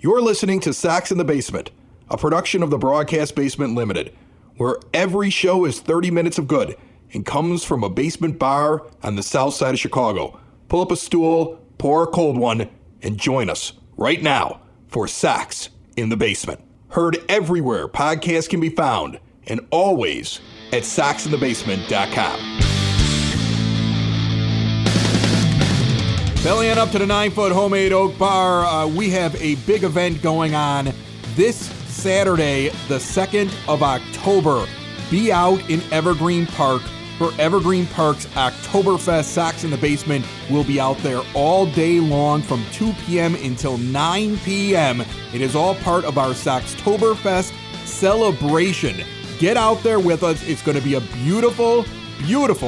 You're listening to Sox in the Basement, a production of the Broadcast Basement Limited, where every show is 30 minutes of good and comes from a basement bar on the south side of Chicago. Pull up a stool, pour a cold one, and join us right now for Sox in the Basement. Heard everywhere podcasts can be found, and always at soxinthebasement.com. Belly on up to the 9-foot homemade oak bar. We have a big event going on this Saturday, the 2nd of October. Be out in Evergreen Park for Evergreen Park's Oktoberfest. Sox in the Basement will be out there all day long from 2 p.m. until 9 p.m. It is all part of our Soxtoberfest celebration. Get out there with us. It's going to be a beautiful,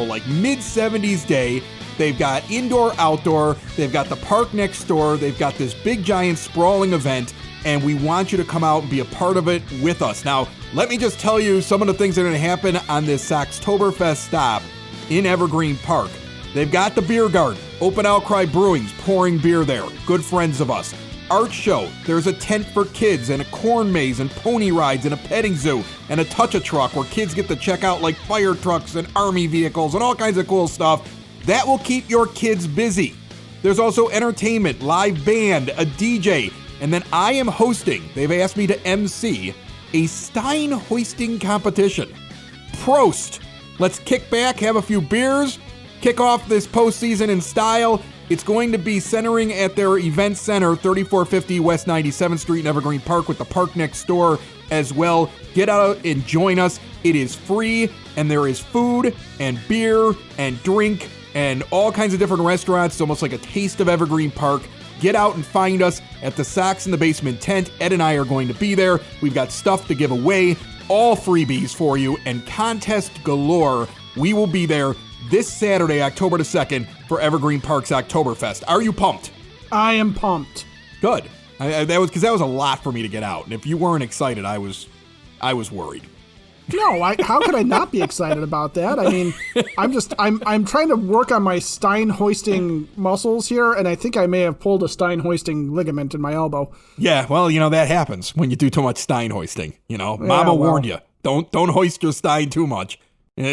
like mid-70s day. They've got indoor, outdoor. They've got the park next door. They've got this big, giant, sprawling event, and we want you to come out and be a part of it with us. Now, let me just tell you some of the things that are going to happen on this Soxtoberfest stop in Evergreen Park. They've got the beer garden, Open Outcry Brewing's pouring beer there. Good friends of us. Art show. There's a tent for kids and a corn maze and pony rides and a petting zoo and a touch-a-truck where kids get to check out like fire trucks and army vehicles and all kinds of cool stuff. That will keep your kids busy. There's also entertainment, live band, a DJ, and then I am hosting, they've asked me to MC, a Stein hoisting competition. Prost! Let's kick back, have a few beers, kick off this postseason in style. It's going to be centering at their event center, 3450 West 97th Street in Evergreen Park, with the park next door as well. Get out and join us. It is free, and there is food and beer and drink and all kinds of different restaurants. It's almost like a taste of Evergreen Park. Get out and find us at the Sox in the Basement tent. Ed and I are going to be there. We've got stuff to give away, all freebies for you, and contest galore. We will be there this Saturday, October the 2nd, for Evergreen Park's Oktoberfest. Are you pumped? I am pumped. Good. That was a lot for me to get out. And if you weren't excited, I was worried. No, how could I not be excited about that? I mean, I'm trying to work on my Stein hoisting muscles here, and I think I may have pulled a Stein hoisting ligament in my elbow. Yeah, well, that happens when you do too much Stein hoisting. Mama warned you. Don't hoist your Stein too much.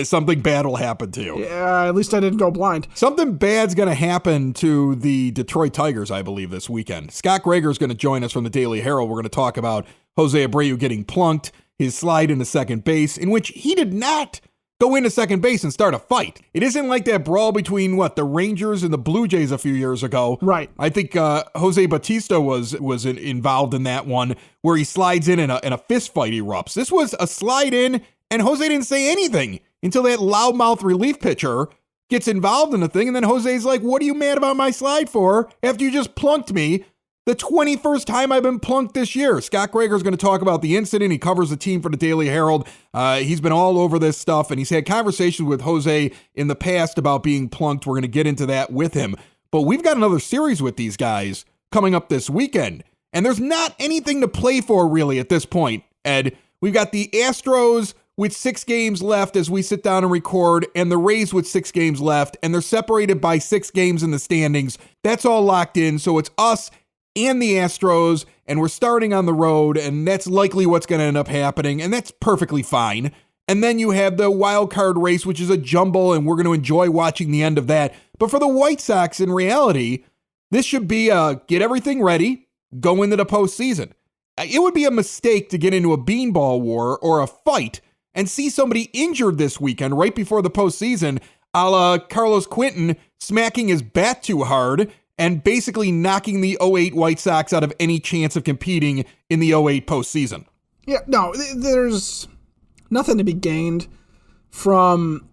Something bad will happen to you. Yeah, at least I didn't go blind. Something bad's going to happen to the Detroit Tigers, I believe, this weekend. Scot Gregor is going to join us from the Daily Herald. We're going to talk about Jose Abreu getting plunked, his slide into second base, in which he did not go into second base and start a fight. It isn't like that brawl between, the Rangers and the Blue Jays a few years ago. Right. I think Jose Bautista was involved in that one where he slides in a fist fight erupts. This was a slide in, and Jose didn't say anything until that loudmouth relief pitcher gets involved in the thing, and then Jose's like, what are you mad about my slide for after you just plunked me? The 21st time I've been plunked this year. Scot Gregor is going to talk about the incident. He covers the team for the Daily Herald. He's been all over this stuff, and he's had conversations with Jose in the past about being plunked. We're going to get into that with him. But we've got another series with these guys coming up this weekend, and there's not anything to play for really at this point, Ed. We've got the Astros with 6 games left as we sit down and record, and the Rays with 6 games left, and they're separated by 6 games in the standings. That's all locked in, so it's us and the Astros, and we're starting on the road, and that's likely what's going to end up happening, and that's perfectly fine. And then you have the wild card race, which is a jumble, and we're going to enjoy watching the end of that. But for the White Sox, in reality, this should be get everything ready, go into the postseason. It would be a mistake to get into a beanball war or a fight and see somebody injured this weekend right before the postseason, a la Carlos Quentin smacking his bat too hard and basically knocking the 2008 White Sox out of any chance of competing in the 2008 postseason. Yeah, no, there's nothing to be gained from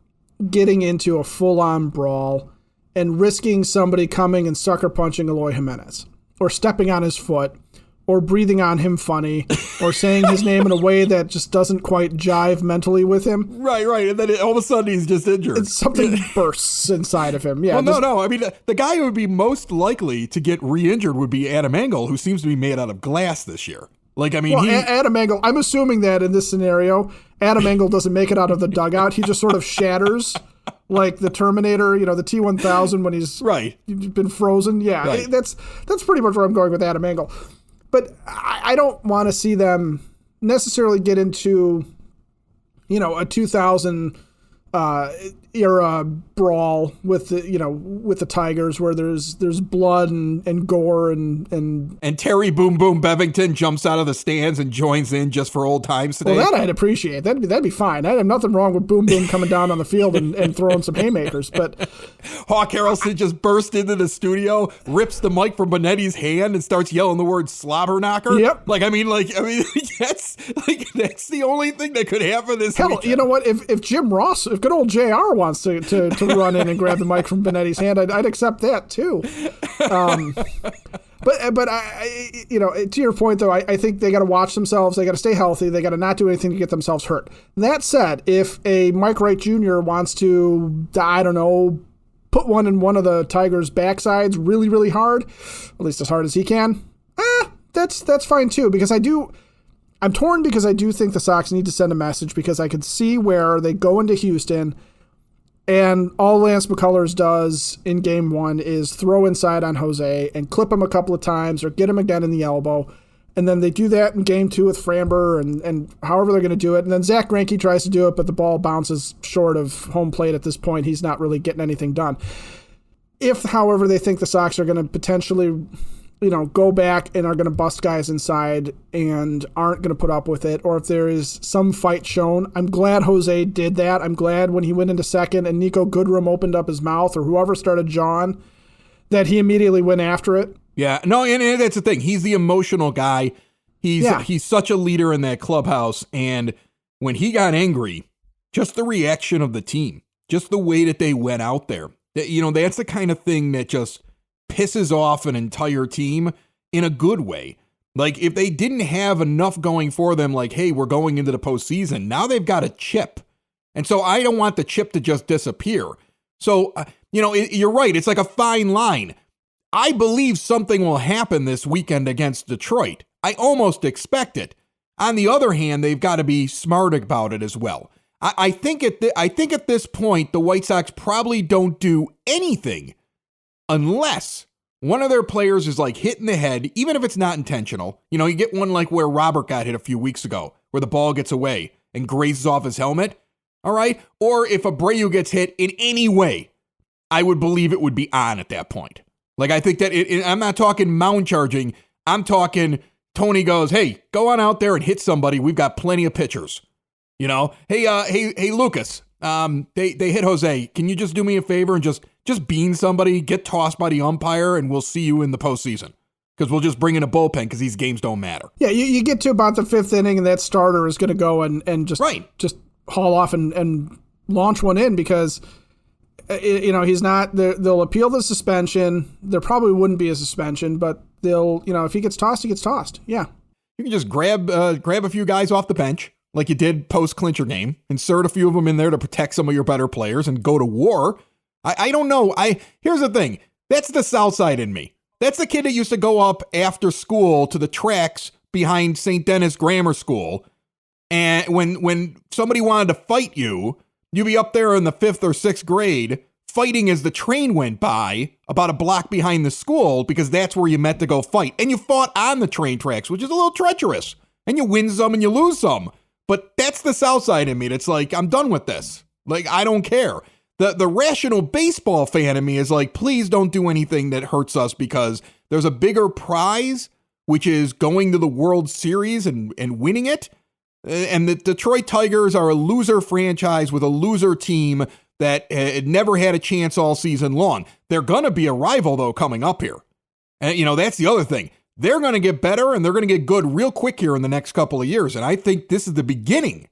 getting into a full-on brawl and risking somebody coming and sucker punching Eloy Jimenez, or stepping on his foot, or breathing on him funny, or saying his name in a way that just doesn't quite jive mentally with him. Right. And then all of a sudden he's just injured. Something bursts inside of him. Yeah. Well, no. I mean, the guy who would be most likely to get re-injured would be Adam Engel, who seems to be made out of glass this year. Adam Engel, I'm assuming that in this scenario, Adam Engel doesn't make it out of the dugout. He just sort of shatters like the Terminator, the T-1000 when he's been frozen. Yeah, right. That's pretty much where I'm going with Adam Engel. But I don't want to see them necessarily get into, a 2000 era brawl with the Tigers where there's blood and gore and Terry Boom Boom Bevington jumps out of the stands and joins in just for old times today. Well, that I'd appreciate. That'd be fine. I'd have nothing wrong with Boom Boom coming down on the field and throwing some haymakers. But Hawk Harrelson just bursts into the studio, rips the mic from Benetti's hand, and starts yelling the word slobber knocker. Yep. That's the only thing that could happen this hell, weekend. you know what? If Jim Ross, if good old JR wants to run in and grab the mic from Benetti's hand, I'd accept that too. But I to your point though, I think they got to watch themselves. They got to stay healthy. They got to not do anything to get themselves hurt. That said, if a Mike Wright Jr. wants to, I don't know, put one in one of the Tigers' backsides really, really hard, at least as hard as he can, that's fine too. Because I'm torn because I do think the Sox need to send a message, because I could see where they go into Houston and all Lance McCullers does in game one is throw inside on Jose and clip him a couple of times or get him again in the elbow. And then they do that in game two with Framber and however they're going to do it. And then Zach Greinke tries to do it, but the ball bounces short of home plate at this point. He's not really getting anything done. If, however, they think the Sox are going to potentially, go back and are going to bust guys inside and aren't going to put up with it, or if there is some fight shown, I'm glad Jose did that. I'm glad when he went into second and Nico Goodrum opened up his mouth, or whoever started John, that he immediately went after it. Yeah, no, and that's the thing. He's the emotional guy. He's such a leader in that clubhouse, and when he got angry, just the reaction of the team, just the way that they went out there, that's the kind of thing that just pisses off an entire team in a good way. Like, if they didn't have enough going for them, like, hey, we're going into the postseason, now they've got a chip. And so I don't want the chip to just disappear. So, you're right. It's like a fine line. I believe something will happen this weekend against Detroit. I almost expect it. On the other hand, they've got to be smart about it as well. I think at this point, the White Sox probably don't do anything unless one of their players is like hit in the head, even if it's not intentional. You get one like where Robert got hit a few weeks ago, where the ball gets away and grazes off his helmet. All right. Or if Abreu gets hit in any way, I would believe it would be on at that point. Like, I think that I'm not talking mound charging. I'm talking Tony goes, hey, go on out there and hit somebody. We've got plenty of pitchers. Hey, Lucas, they hit Jose. Can you just do me a favor and just bean somebody, get tossed by the umpire, and we'll see you in the postseason? Because we'll just bring in a bullpen because these games don't matter. Yeah, you get to about the fifth inning, and that starter is going to go and just haul off and launch one in, because he's not. They'll appeal the suspension. There probably wouldn't be a suspension, but they'll, if he gets tossed, he gets tossed. Yeah, you can just grab a few guys off the bench, like you did post-clincher game, insert a few of them in there to protect some of your better players and go to war. I don't know. Here's the thing. That's the South Side in me. That's the kid that used to go up after school to the tracks behind St. Denis Grammar School. And when somebody wanted to fight you, you'd be up there in the 5th or 6th grade fighting as the train went by about a block behind the school, because that's where you met to go fight. And you fought on the train tracks, which is a little treacherous. And you win some and you lose some. But that's the South Side in me. It's like, I'm done with this. Like, I don't care. The rational baseball fan in me is like, please don't do anything that hurts us, because there's a bigger prize, which is going to the World Series and winning it. And the Detroit Tigers are a loser franchise with a loser team that never had a chance all season long. They're going to be a rival, though, coming up here. And, that's the other thing. They're going to get better, and they're going to get good real quick here in the next couple of years. And I think this is the beginning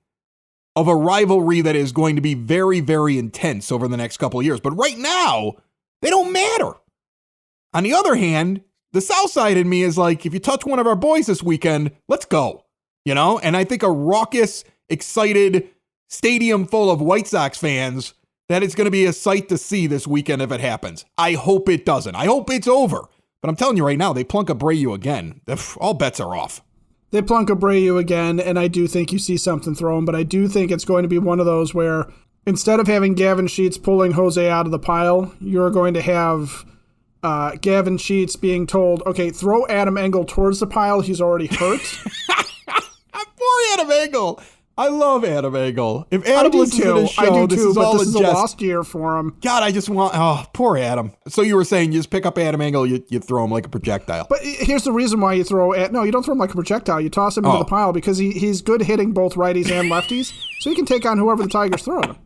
of a rivalry that is going to be very, very intense over the next couple of years. But right now, they don't matter. On the other hand, the South Side in me is like, if you touch one of our boys this weekend, let's go. And I think a raucous, excited stadium full of White Sox fans, that it's going to be a sight to see this weekend if it happens. I hope it doesn't. I hope it's over. But I'm telling you right now, they plunk Abreu again. All bets are off. They plunk Abreu again, and I do think you see something thrown, but I do think it's going to be one of those where instead of having Gavin Sheets pulling Jose out of the pile, you're going to have Gavin Sheets being told, okay, throw Adam Engel towards the pile. He's already hurt. Poor Adam Engel. I love Adam Engel. If Adam listens to this show, this is all this is a lost year for him. God, I just want, poor Adam. So you were saying you just pick up Adam Engel, you throw him like a projectile. But here's the reason why you you don't throw him like a projectile. You toss him into the pile because he's good hitting both righties and lefties, so he can take on whoever the Tigers throw at him.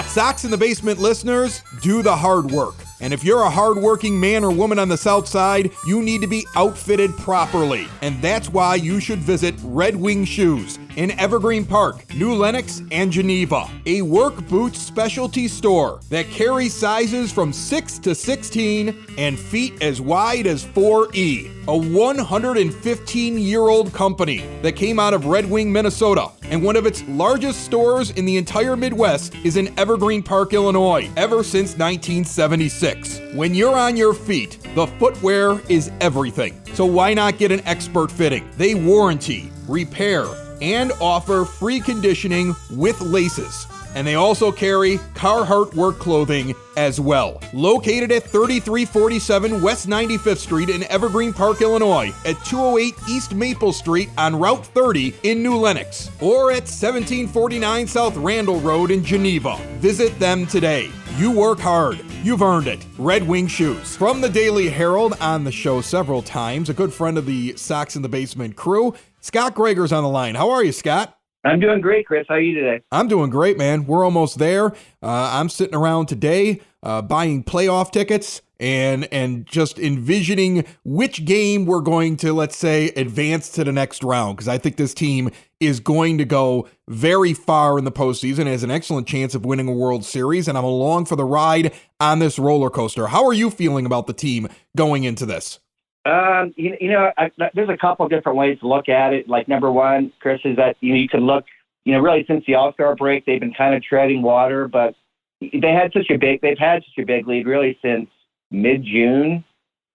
Sox in the Basement listeners, do the hard work. And if you're a hardworking man or woman on the South Side, you need to be outfitted properly. And that's why you should visit Red Wing Shoes in Evergreen Park, New Lenox, and Geneva. A work boots specialty store that carries sizes from 6 to 16 and feet as wide as 4E. A 115-year-old company that came out of Red Wing, Minnesota. And one of its largest stores in the entire Midwest is in Evergreen Park, Illinois, ever since 1976. When you're on your feet, the footwear is everything. So why not get an expert fitting? They warranty, repair, and offer free conditioning with laces. And they also carry Carhartt work clothing as well. Located at 3347 West 95th Street in Evergreen Park, Illinois, at 208 East Maple Street on Route 30 in New Lenox, or at 1749 South Randall Road in Geneva. Visit them today. You work hard. You've earned it. Red Wing Shoes. From the Daily Herald, on the show several times, a good friend of the Sox in the Basement crew, Scot Gregor's on the line. How are you, Scott? I'm doing great, Chris. How are you today? I'm doing great, man. We're almost there. I'm sitting around today buying playoff tickets and just envisioning which game we're going to, let's say, advance to the next round, because I think this team is going to go very far in the postseason, has an excellent chance of winning a World Series, and I'm along for the ride on this roller coaster. How are you feeling about the team going into this? There's a couple of different ways to look at it. Like, number one, Chris, is that you could look, really since the All-Star break, they've been kind of treading water, but they've had such a big lead really since mid-June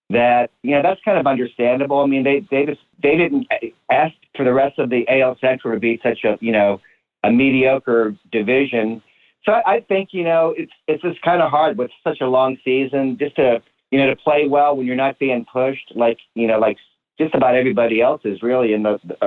that that's kind of understandable. I mean, they didn't ask for the rest of the AL Central to be such a mediocre division. So I think it's just kind of hard with such a long season just to play well when you're not being pushed like just about everybody else is really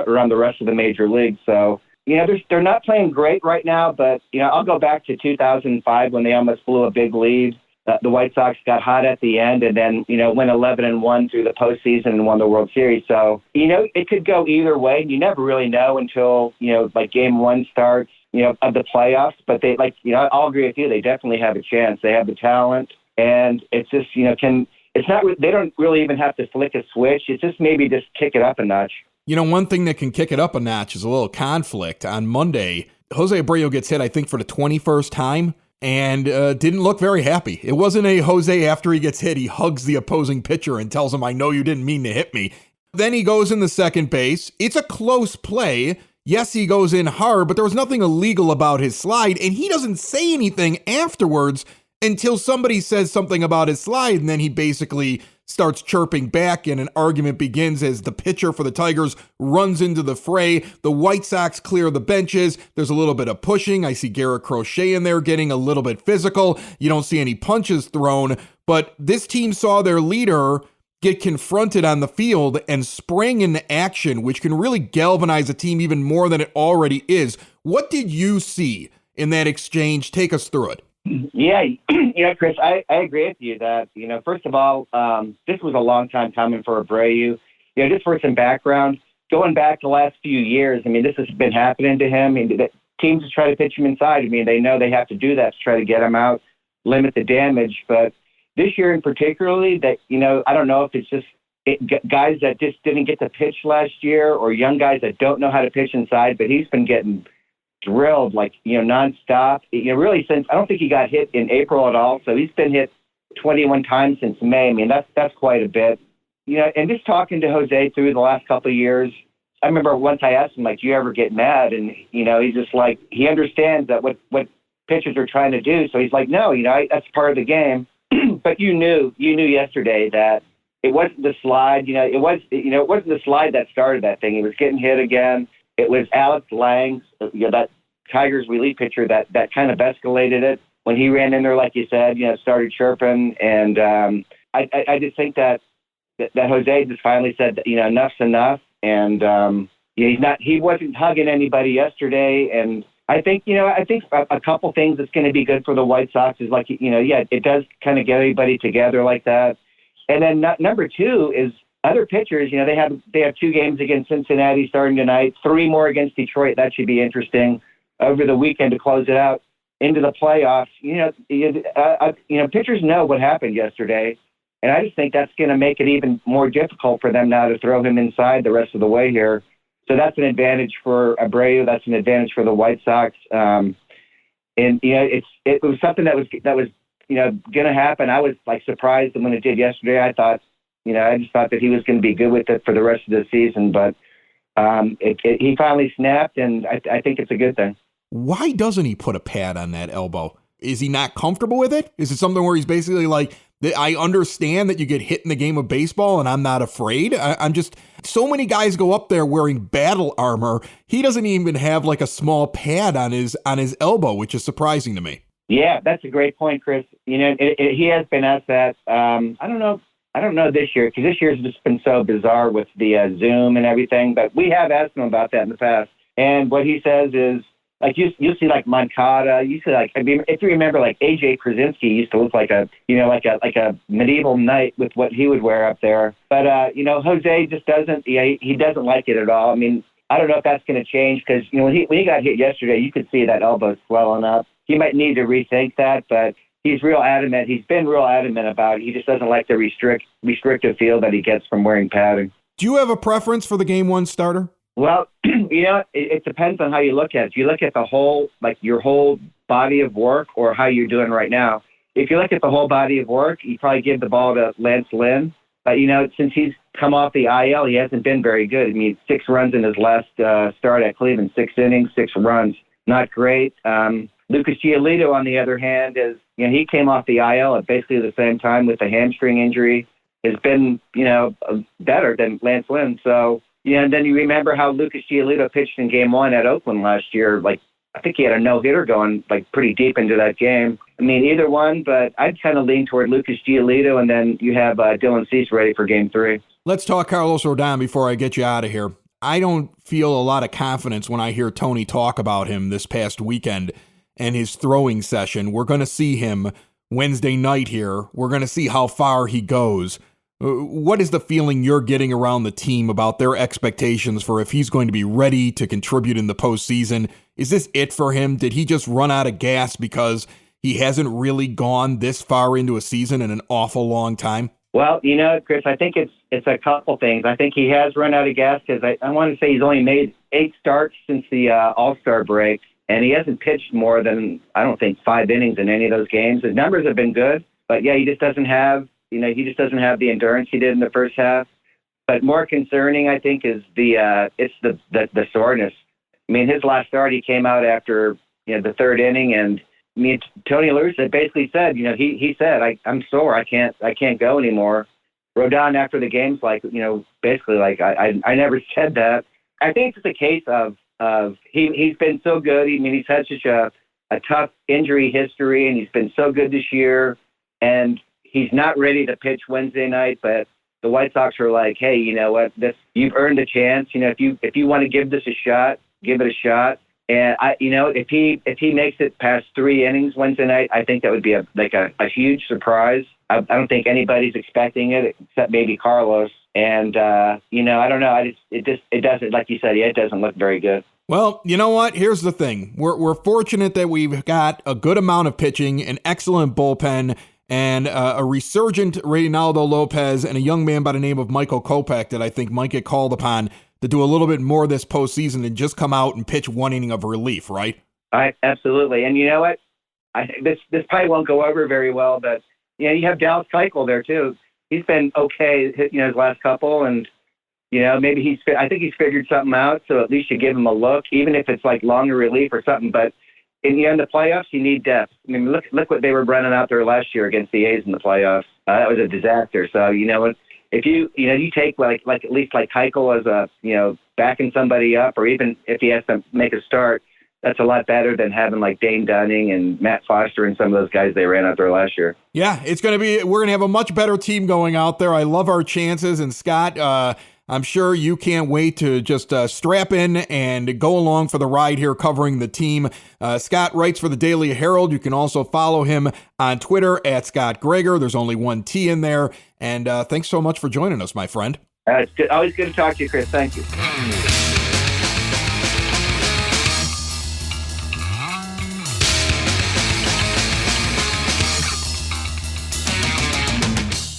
around the rest of the major leagues. So, they're not playing great right now, but, I'll go back to 2005 when they almost blew a big lead. The White Sox got hot at the end and then, went 11-1 through the postseason and won the World Series. So, it could go either way. You never really know until, game one starts, of the playoffs. But they, I'll agree with you. They definitely have a chance. They have the talent. And it's just, they don't really even have to flick a switch. It's just maybe just kick it up a notch. One thing that can kick it up a notch is a little conflict. On Monday, Jose Abreu gets hit, I think, for the 21st time and didn't look very happy. It wasn't a Jose after he gets hit, he hugs the opposing pitcher and tells him, I know you didn't mean to hit me. Then he goes in the second base. It's a close play. Yes, he goes in hard, but there was nothing illegal about his slide, and he doesn't say anything afterwards until somebody says something about his slide, and then he basically starts chirping back, and an argument begins as the pitcher for the Tigers runs into the fray. The White Sox clear the benches. There's a little bit of pushing. I see Garrett Crochet in there getting a little bit physical. You don't see any punches thrown, but this team saw their leader get confronted on the field and sprang into action, which can really galvanize a team even more than it already is. What did you see in that exchange? Take us through it. Yeah, Chris, I agree with you that, first of all, this was a long time coming for Abreu. Just for some background, going back the last few years, this has been happening to him. Teams just try to pitch him inside. They know they have to do that to try to get him out, limit the damage. But this year in particularly, that, I don't know if it's just guys that just didn't get to pitch last year or young guys that don't know how to pitch inside, but he's been getting drilled nonstop. Really since I don't think he got hit in April at all. So he's been hit 21 times since May. That's quite a bit. And just talking to Jose through the last couple of years, I remember once I asked him, do you ever get mad? And he's just he understands that what pitchers are trying to do. So he's like, no, that's part of the game. But you knew yesterday that it wasn't the slide. It wasn't the slide that started that thing. He was getting hit again. It was Alex Lange, that Tigers relief pitcher that kind of escalated it when he ran in there, like you said, started chirping. And, I just think that Jose just finally said that, enough's enough, and he wasn't hugging anybody yesterday, and I think a couple things that's going to be good for the White Sox is it does kind of get everybody together like that, and then number two is other pitchers. They have 2 games against Cincinnati starting tonight, 3 more against Detroit. That should be interesting over the weekend to close it out into the playoffs. Pitchers know what happened yesterday. And I just think that's going to make it even more difficult for them now to throw him inside the rest of the way here. So that's an advantage for Abreu. That's an advantage for the White Sox. It was something that was going to happen. I was surprised when it did yesterday. I just thought that he was going to be good with it for the rest of the season. But he finally snapped, and I think it's a good thing. Why doesn't he put a pad on that elbow? Is he not comfortable with it? Is it something where he's basically like, I understand that you get hit in the game of baseball and I'm not afraid. I'm just, so many guys go up there wearing battle armor. He doesn't even have a small pad on his elbow, which is surprising to me. Yeah, that's a great point, Chris. He has been asked that. I don't know this year, because this year's just been so bizarre with the Zoom and everything, but we have asked him about that in the past. And what he says is, you see Moncada, you see if you remember AJ Krasinski used to look like a medieval knight with what he would wear up there. But Jose just doesn't. He doesn't like it at all. I mean, I don't know if that's going to change, because when he got hit yesterday, you could see that elbow swelling up. He might need to rethink that, but he's real adamant. He's been real adamant about it. He just doesn't like the restrictive feel that he gets from wearing padding. Do you have a preference for the Game 1 starter? Well, it depends on how you look at it. If you look at the whole, your whole body of work, or how you're doing right now. If you look at the whole body of work, you probably give the ball to Lance Lynn. But, since he's come off the IL, he hasn't been very good. I mean, 6 runs in his last start at Cleveland, 6 innings, 6 runs. Not great. Lucas Giolito, on the other hand, he came off the IL at basically the same time with the hamstring injury. Has been, better than Lance Lynn. So, and then you remember how Lucas Giolito pitched in Game 1 at Oakland last year. I think he had a no-hitter going pretty deep into that game. I mean, either one, but I'd kind of lean toward Lucas Giolito, and then you have Dylan Cease ready for Game 3. Let's talk Carlos Rodon before I get you out of here. I don't feel a lot of confidence when I hear Tony talk about him this past weekend and his throwing session. We're going to see him Wednesday night here. We're going to see how far he goes. What is the feeling you're getting around the team about their expectations for if he's going to be ready to contribute in the postseason? Is this it for him? Did he just run out of gas because he hasn't really gone this far into a season in an awful long time? Well, Chris, I think it's a couple things. I think he has run out of gas because I want to say he's only made 8 starts since the All-Star break, and he hasn't pitched more than, I don't think, 5 innings in any of those games. His numbers have been good, but yeah, he just doesn't have the endurance he did in the first half. But more concerning, I think, is the soreness. I mean, his last start, he came out after the 3rd inning, and Tony La Russa basically said, he said, I'm sore, I can't go anymore. Rodon after the game's basically I never said that. I think it's a case of he's been so good. I mean, he's had such a tough injury history, and he's been so good this year, and he's not ready to pitch Wednesday night, but the White Sox are like, hey, you know what? You've earned a chance. If you want to give this a shot, give it a shot. And if he makes it past 3 innings Wednesday night, I think that would be a huge surprise. I don't think anybody's expecting it except maybe Carlos. And I don't know. It doesn't, like you said, it doesn't look very good. Well, you know what? Here's the thing. We're fortunate that we've got a good amount of pitching, an excellent bullpen, and a resurgent Reynaldo Lopez, and a young man by the name of Michael Kopech that I think might get called upon to do a little bit more this postseason than just come out and pitch 1 inning of relief, right? Absolutely. And you know what? This probably won't go over very well, but you have Dallas Keuchel there too. He's been okay, his last couple, and maybe I think he's figured something out. So at least you give him a look, even if it's longer relief or something. But in the playoffs, you need depth. I mean, look what they were running out there last year against the A's in the playoffs. That was a disaster. So if you take at least Keuchel as a backing somebody up, or even if he has to make a start, that's a lot better than having like Dane Dunning and Matt Foster and some of those guys they ran out there last year. Yeah, we're going to have a much better team going out there. I love our chances. And Scott, I'm sure you can't wait to just strap in and go along for the ride here covering the team. Scott writes for the Daily Herald. You can also follow him on Twitter at Scot Gregor. There's only one T in there. And thanks so much for joining us, my friend. It's good. Always good to talk to you, Chris. Thank you.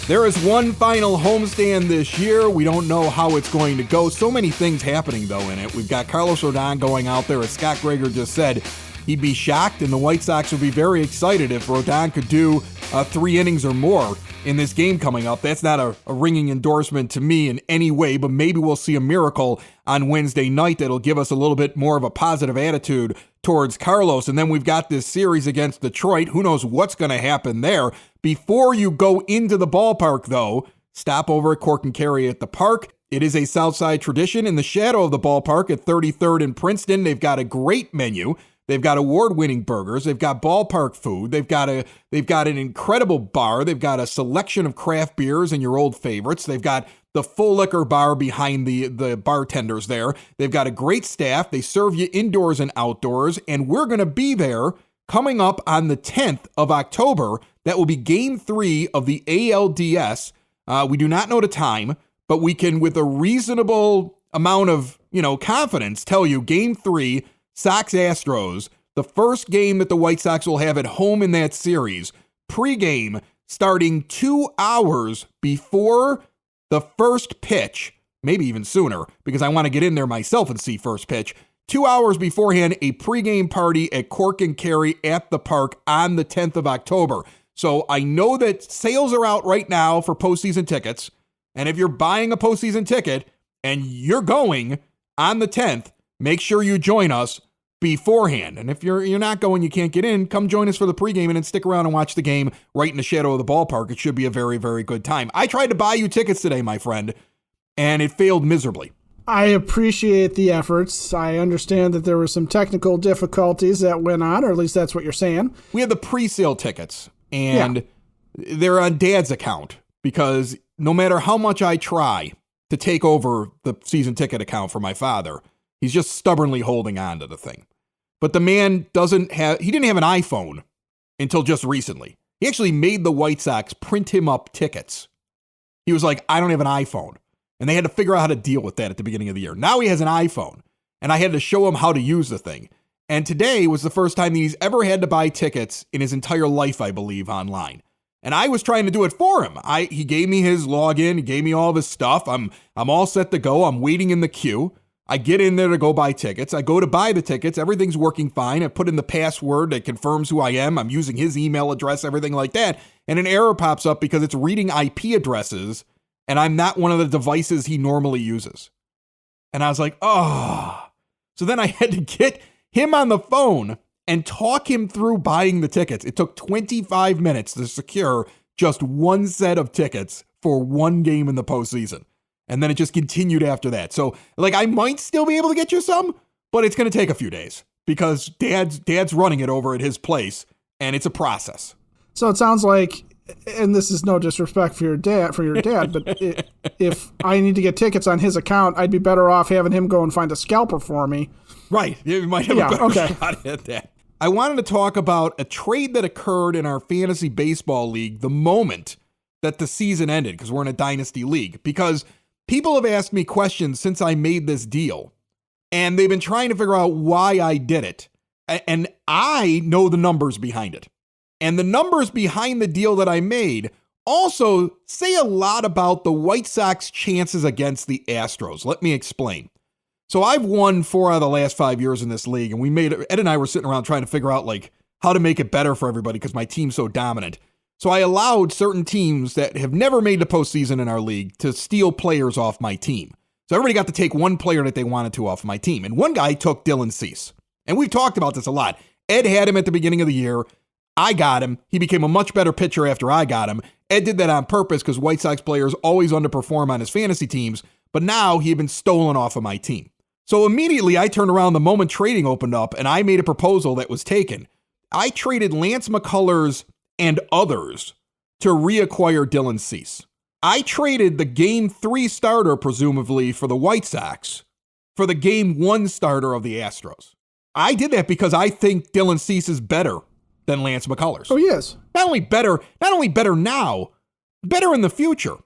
There is one final homestand this year. We don't know how it's going to go. So many things happening, though, in it. We've got Carlos Rodon going out there. As Scot Gregor just said, he'd be shocked, and the White Sox would be very excited if Rodon could do 3 innings or more in this game coming up. That's not a ringing endorsement to me in any way, but maybe we'll see a miracle on Wednesday night that'll give us a little bit more of a positive attitude towards Carlos. And then we've got this series against Detroit. Who knows what's going to happen there? Before you go into the ballpark, though, stop over at Cork and Kerry at the park. It is a Southside tradition in the shadow of the ballpark at 33rd and Princeton. They've got a great menu. They've got award-winning burgers. They've got ballpark food. They've got an incredible bar. They've got a selection of craft beers and your old favorites. They've got the full liquor bar behind the bartenders there. They've got a great staff. They serve you indoors and outdoors, and we're going to be there coming up on the 10th of October. That will be Game 3 of the ALDS. We do not know the time, but we can, with a reasonable amount of confidence, tell you Game 3, Sox Astros, the first game that the White Sox will have at home in that series, pregame starting 2 hours before the first pitch, maybe even sooner, because I want to get in there myself and see first pitch. 2 hours beforehand, a pregame party at Cork and Kerry at the park on the 10th of October. So I know that sales are out right now for postseason tickets. And if you're buying a postseason ticket and you're going on the 10th, make sure you join us beforehand. And if you're not going, you can't get in, come join us for the pregame and then stick around and watch the game right in the shadow of the ballpark. It should be a very, very good time. I tried to buy you tickets today, my friend, and it failed miserably. I appreciate the efforts. I understand that there were some technical difficulties that went on, or at least that's what you're saying. We had the pre-sale tickets, and they're on Dad's account because no matter how much I try to take over the season ticket account for my father, he's just stubbornly holding on to the thing. But the man didn't have an iPhone until just recently. He actually made the White Sox print him up tickets. He was like, I don't have an iPhone. And they had to figure out how to deal with that at the beginning of the year. Now he has an iPhone, and I had to show him how to use the thing. And today was the first time that he's ever had to buy tickets in his entire life, I believe, online. And I was trying to do it for him. He gave me his login. He gave me all of his stuff. I'm all set to go. I'm waiting in the queue. I get in there to go buy tickets. I go to buy the tickets. Everything's working fine. I put in the password that confirms who I am. I'm using his email address, everything like that. And an error pops up because it's reading IP addresses, and I'm not one of the devices he normally uses. And I was like, oh. So then I had to get him on the phone and talk him through buying the tickets. It took 25 minutes to secure just one set of tickets for one game in the postseason. And then it just continued after that. So, I might still be able to get you some, but it's going to take a few days because Dad's running it over at his place, and it's a process. So it sounds like, and this is no disrespect for your dad, but if I need to get tickets on his account, I'd be better off having him go and find a scalper for me. Right. You might have a better shot at that. I wanted to talk about a trade that occurred in our fantasy baseball league the moment that the season ended, because we're in a dynasty league, because people have asked me questions since I made this deal, and they've been trying to figure out why I did it. And I know the numbers behind it. And the numbers behind the deal that I made also say a lot about the White Sox chances against the Astros. Let me explain. So I've won 4 out of the last 5 years in this league, and Ed and I were sitting around trying to figure out how to make it better for everybody because my team's so dominant. So I allowed certain teams that have never made the postseason in our league to steal players off my team. So everybody got to take one player that they wanted to off my team. And one guy took Dylan Cease. And we've talked about this a lot. Ed had him at the beginning of the year. I got him. He became a much better pitcher after I got him. Ed did that on purpose because White Sox players always underperform on his fantasy teams. But now he had been stolen off of my team. So immediately I turned around the moment trading opened up and I made a proposal that was taken. I traded Lance McCullers and others to reacquire Dylan Cease. I traded the Game 3 starter, presumably, for the White Sox for the Game 1 starter of the Astros. I did that because I think Dylan Cease is better than Lance McCullers. Oh, he is. Not only better now, better in the future.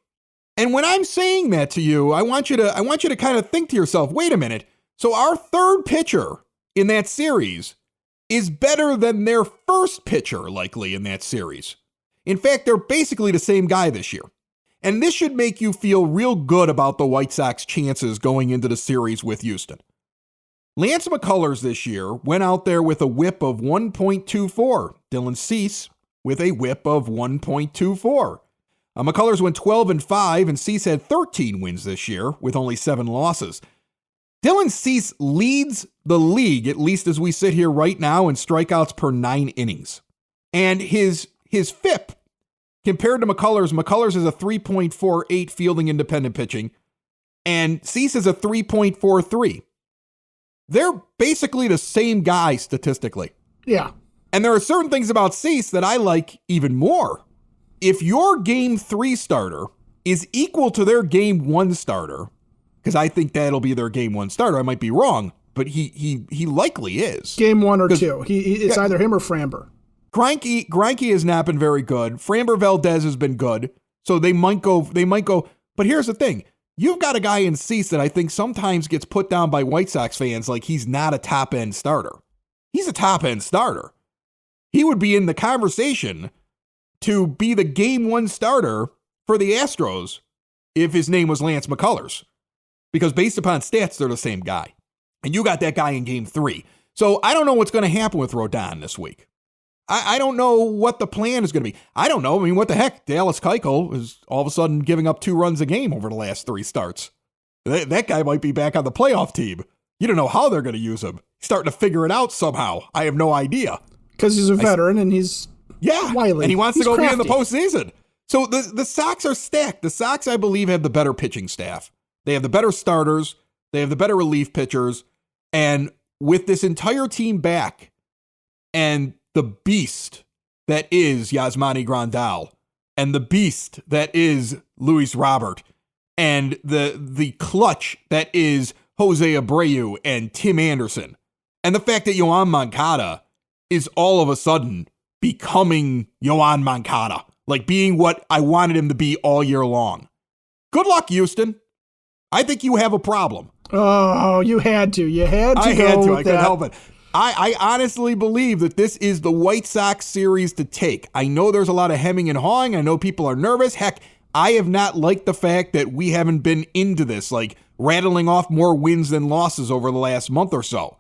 And when I'm saying that to you, I want you to kind of think to yourself, wait a minute. So our third pitcher in that series is better than their first pitcher, likely, in that series. In fact, they're basically the same guy this year. And this should make you feel real good about the White Sox chances going into the series with Houston. Lance McCullers this year went out there with a whip of 1.24. Dylan Cease with a whip of 1.24. McCullers went 12-5, and Cease had 13 wins this year with only 7 losses. Dylan Cease leads the league, at least as we sit here right now, in strikeouts per 9 innings. And his FIP, compared to McCullers is a 3.48 fielding independent pitching, and Cease is a 3.43. They're basically the same guy statistically. Yeah. And there are certain things about Cease that I like even more. If your Game 3 starter is equal to their Game 1 starter, because I think that'll be their Game 1 starter, I might be wrong, but he likely is. Game 1 or 2. It's either him or Framber. Greinke has not been very good. Framber Valdez has been good. So they might go. But here's the thing. You've got a guy in Cease that I think sometimes gets put down by White Sox fans like he's not a top-end starter. He's a top-end starter. He would be in the conversation to be the Game 1 starter for the Astros if his name was Lance McCullers. Because based upon stats, they're the same guy. And you got that guy in Game 3. So I don't know what's going to happen with Rodon this week. I don't know what the plan is going to be. I don't know. I mean, what the heck? Dallas Keuchel is all of a sudden giving up 2 runs a game over the last 3 starts. That guy might be back on the playoff team. You don't know how they're going to use him. He's starting to figure it out somehow. I have no idea. Because he's a veteran and he's wily. And he wants to go crafty. be in the postseason. So the Sox are stacked. The Sox, I believe, have the better pitching staff. They have the better starters. They have the better relief pitchers. And with this entire team back and the beast that is Yasmani Grandal and the beast that is Luis Robert and the clutch that is Jose Abreu and Tim Anderson and the fact that Yoan Moncada is all of a sudden becoming Yoan Moncada, like being what I wanted him to be all year long. Good luck, Houston. I think you have a problem. Oh, you had to. You had to. I had to. I couldn't help it. I honestly believe that this is the White Sox series to take. I know there's a lot of hemming and hawing. I know people are nervous. Heck, I have not liked the fact that we haven't been into this, like rattling off more wins than losses over the last month or so.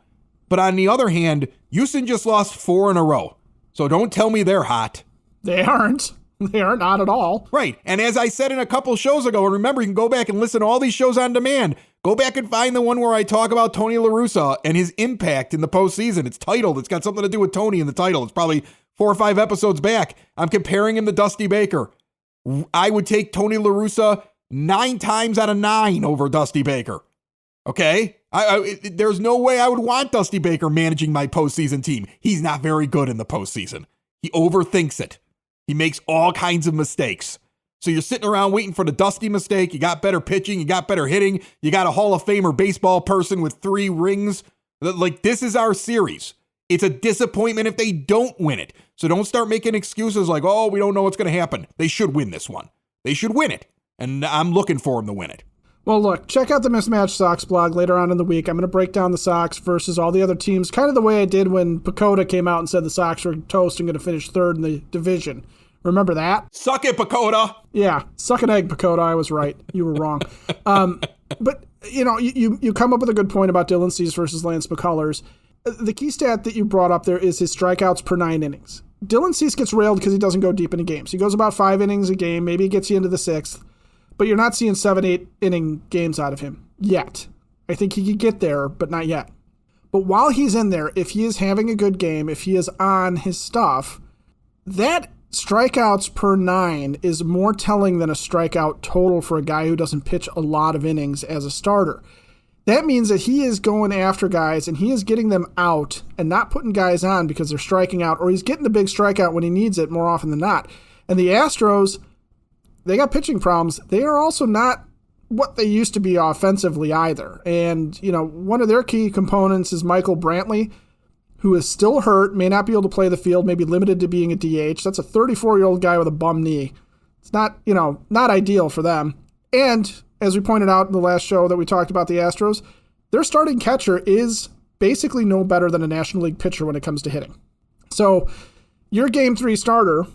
But on the other hand, Houston just lost 4 in a row. So don't tell me they're hot. They aren't. They are not at all. Right. And as I said in a couple shows ago, and remember, you can go back and listen to all these shows on demand. Go back and find the one where I talk about Tony La Russa and his impact in the postseason. It's titled. It's got something to do with Tony in the title. It's probably 4 or 5 episodes back. I'm comparing him to Dusty Baker. I would take Tony La Russa 9 times out of 9 over Dusty Baker. Okay? There's no way I would want Dusty Baker managing my postseason team. He's not very good in the postseason. He overthinks it. He makes all kinds of mistakes. So you're sitting around waiting for the Dusty mistake. You got better pitching. You got better hitting. You got a Hall of Famer baseball person with 3 rings. Like, this is our series. It's a disappointment if they don't win it. So don't start making excuses like, oh, we don't know what's going to happen. They should win this one. They should win it. And I'm looking for them to win it. Well, look, check out the Mismatched Sox blog later on in the week. I'm going to break down the Sox versus all the other teams, kind of the way I did when Pacoda came out and said the Sox were toast and going to finish 3rd in the division. Remember that? Suck it, Pacoda. Yeah, suck an egg, Pacoda. I was right. You were wrong. But, you know, you come up with a good point about Dylan Cease versus Lance McCullers. The key stat that you brought up there is his strikeouts per 9 innings. Dylan Cease gets railed because he doesn't go deep into games. He goes about 5 innings a game. Maybe he gets you into the 6th. But you're not seeing 7-8 inning games out of him yet. I think he could get there, but not yet. But while he's in there, if he is having a good game, if he is on his stuff, that strikeouts per 9 is more telling than a strikeout total for a guy who doesn't pitch a lot of innings as a starter. that means that he is going after guys and he is getting them out and not putting guys on because they're striking out, or he's getting a big strikeout when he needs it more often than not. And the Astros, they got pitching problems. They are also not what they used to be offensively either. And, one of their key components is Michael Brantley, who is still hurt, may not be able to play the field, may be limited to being a DH. That's a 34-year-old guy with a bum knee. It's not, not ideal for them. And as we pointed out in the last show that we talked about the Astros, their starting catcher is basically no better than a National League pitcher when it comes to hitting. So your Game 3 starter,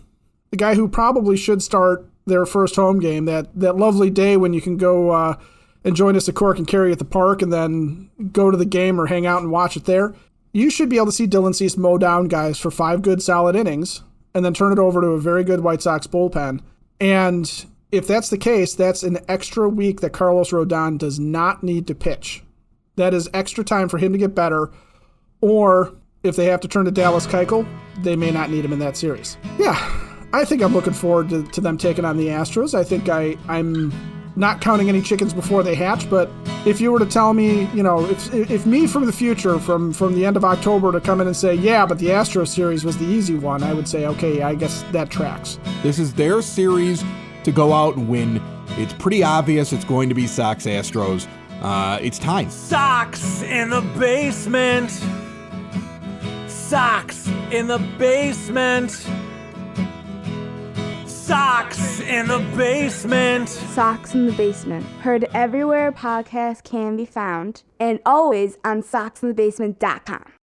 the guy who probably should start their first home game, that lovely day when you can go and join us at Cork and Kerry at the park and then go to the game or hang out and watch it there, you should be able to see Dylan Cease mow down guys for 5 good solid innings and then turn it over to a very good White Sox bullpen. And if that's the case, that's an extra week that Carlos Rodon does not need to pitch. That is extra time for him to get better. Or if they have to turn to Dallas Keuchel, they may not need him in that series. Yeah, I think I'm looking forward to them taking on the Astros. I think I'm not counting any chickens before they hatch, but if you were to tell me, if me from the future, from the end of October to come in and say, yeah, but the Astros series was the easy one, I would say, okay, I guess that tracks. This is their series to go out and win. It's pretty obvious it's going to be Sox Astros. It's time. Sox in the basement. Sox in the basement. Sox in the basement. Sox in the Basement. Heard everywhere podcasts can be found and always on soxinthebasement.com.